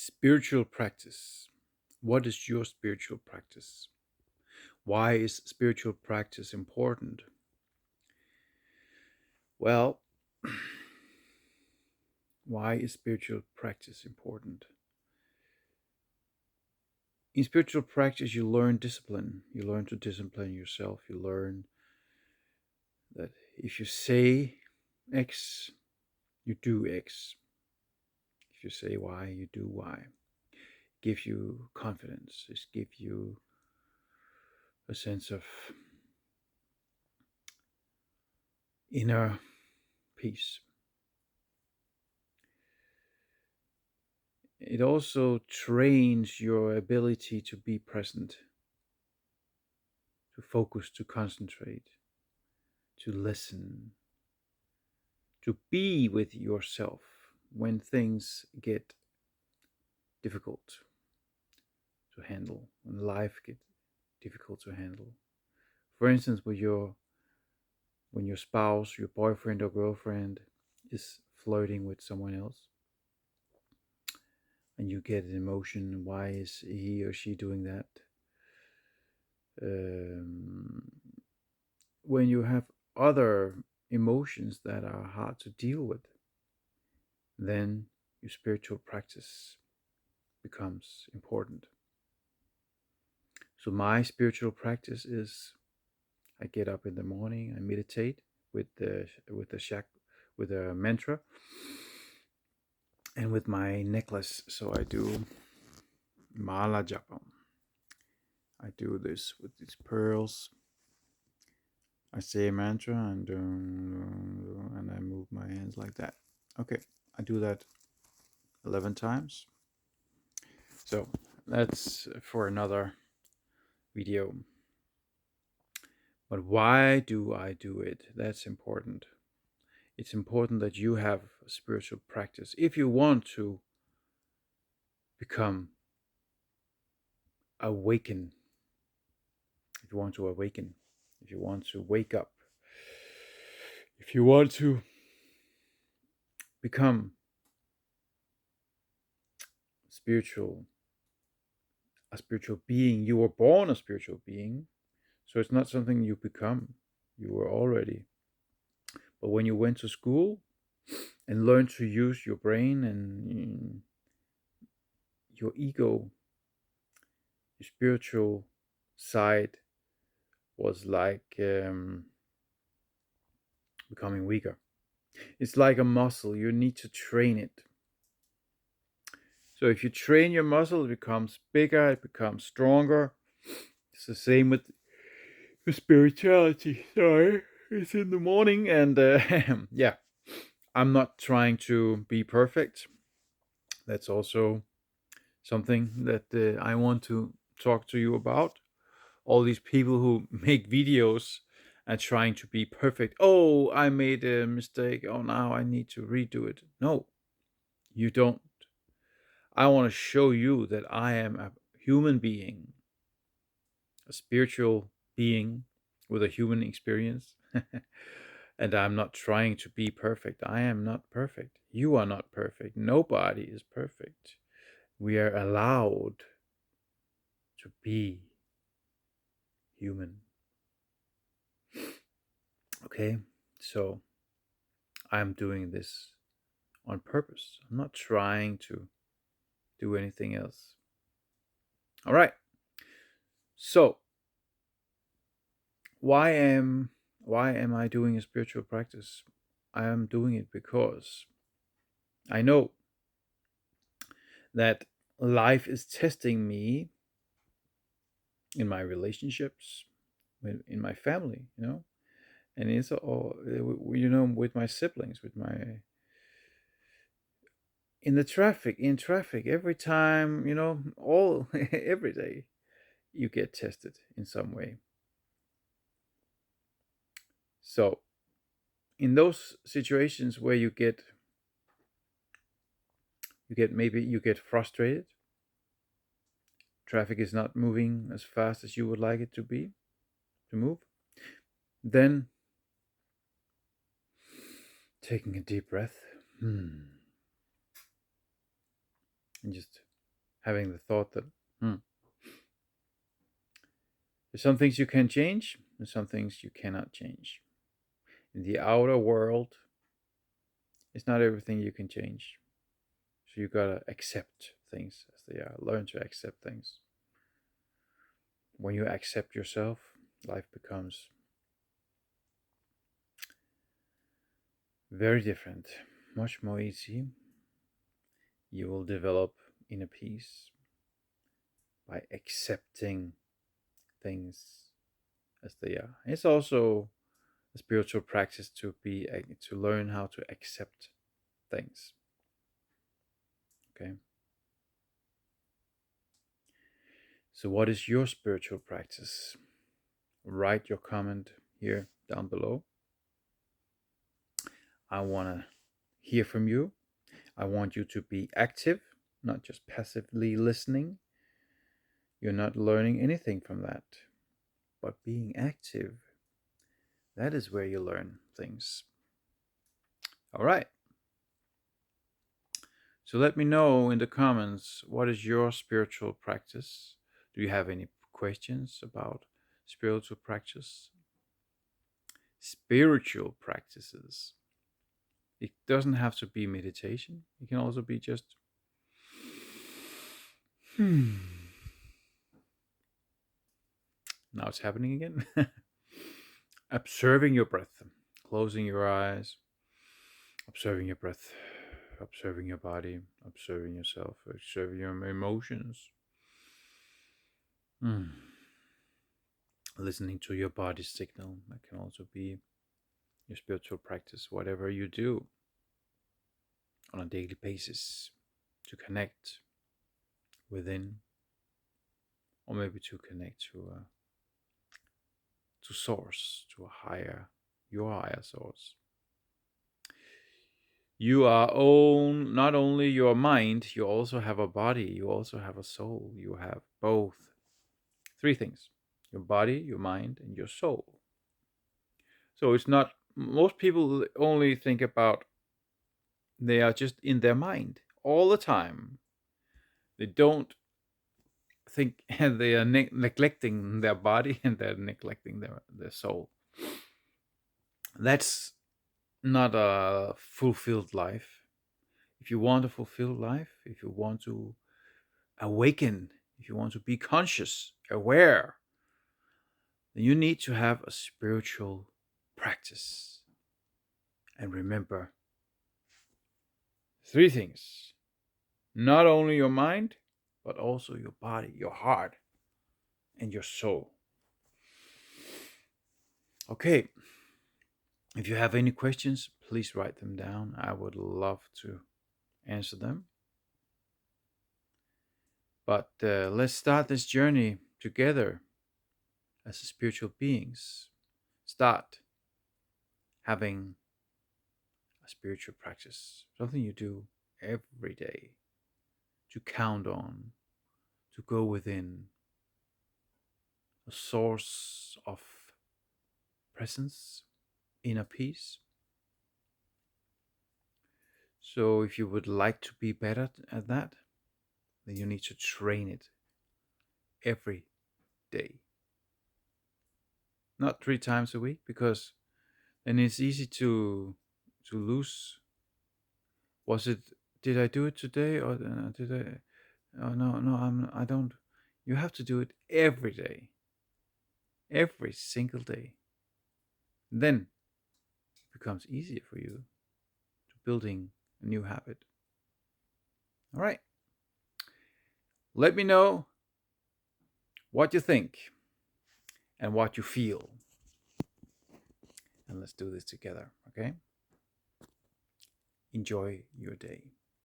Spiritual practice. What is your spiritual practice? Why is spiritual practice important? Well, why is spiritual practice important? In spiritual practice, you learn discipline. You learn to discipline yourself. You learn that if you say X, you do X. If you say Y, you do Y. It gives you confidence. It gives you a sense of inner peace. It also trains your ability to be present, to focus, to concentrate, to listen, to be with yourself when things get difficult to handle, when life gets difficult to handle. For instance, when your spouse, your boyfriend or girlfriend is flirting with someone else, and you get an emotion, why is he or she doing that? Um, when you have other emotions that are hard to deal with, then your spiritual practice becomes important. So my spiritual practice is I get up in the morning, I meditate with the mantra and with my necklace. So I do mala japa. I do this with these pearls. I say a mantra and I move my hands like that. Okay, I do that 11 times. So that's for another video. But why do I do it? That's important. It's important that you have a spiritual practice. If you want to become awaken, if you want to awaken, if you want to wake up, if you want to become spiritual, a spiritual being, you were born a spiritual being. So it's not something you become. You were already. But when you went to school and learned to use your brain and your ego, your spiritual side was like becoming weaker. It's like a muscle, you need to train it. So if you train your muscle, it becomes bigger, it becomes stronger. It's the same with the spirituality. Sorry, it's in the morning, and yeah, I'm not trying to be perfect. That's also something that I want to talk to you about. All these people who make videos and trying to be perfect. Oh, I made a mistake. Oh, now I need to redo it. No, you don't. I want to show you that I am a human being, a spiritual being with a human experience. And I'm not trying to be perfect. I am not perfect. You are not perfect. Nobody is perfect. We are allowed to be human. Okay? So I'm doing this on purpose. I'm not trying to do anything else. All right. So why am I doing a spiritual practice? I am doing it because I know that life is testing me in my relationships, in my family, and it's all, with my siblings, with my in traffic every time, all every day you get tested in some way. So in those situations where you get frustrated, traffic is not moving as fast as you would like it to move, then taking a deep breath, and just having the thought that there's some things you can change and some things you cannot change. In the outer world, it's not everything you can change. So you gotta accept things as they are. Learn to accept things. When you accept yourself, life becomes very different, much more easy. You will develop inner peace by accepting things as they are. It's also a spiritual practice to learn how to accept things. Okay. So what is your spiritual practice? Write your comment here down below. I want to hear from you. I want you to be active, not just passively listening. You're not learning anything from that. But being active, that is where you learn things. All right. So let me know in the comments, what is your spiritual practice? Do you have any questions about spiritual practice? Spiritual practices. It doesn't have to be meditation. It can also be just Now it's happening again. Observing your breath, closing your eyes, observing your breath, observing your body, observing yourself, observing your emotions. Listening to your body's signal. That can also be your spiritual practice, whatever you do on a daily basis to connect within, or maybe to connect to source, to your higher source. You are not only your mind, you also have a body, you also have a soul. You have both. Three things: your body, your mind, and your soul. So it's not, most people only think about, they are just in their mind all the time. They don't think they are neglecting their body and they're neglecting their soul. That's not a fulfilled life. If you want a fulfilled life, if you want to awaken, if you want to be conscious, aware, then you need to have a spiritual practice. And remember three things: not only your mind, but also your body, your heart, and your soul. Okay, if you have any questions, please write them down. I would love to answer them. But let's start this journey together as spiritual beings. Start having a spiritual practice, something you do every day, to count on, to go within, a source of presence, inner peace. So if you would like to be better at that, then you need to train it every day. Not 3 times a week, because then it's easy to lose. Did I do it today, or did I? Oh no, I don't. You have to do it every day, every single day. Then it becomes easier for you to building a new habit. All right. Let me know what you think and what you feel. And let's do this together, okay? Enjoy your day.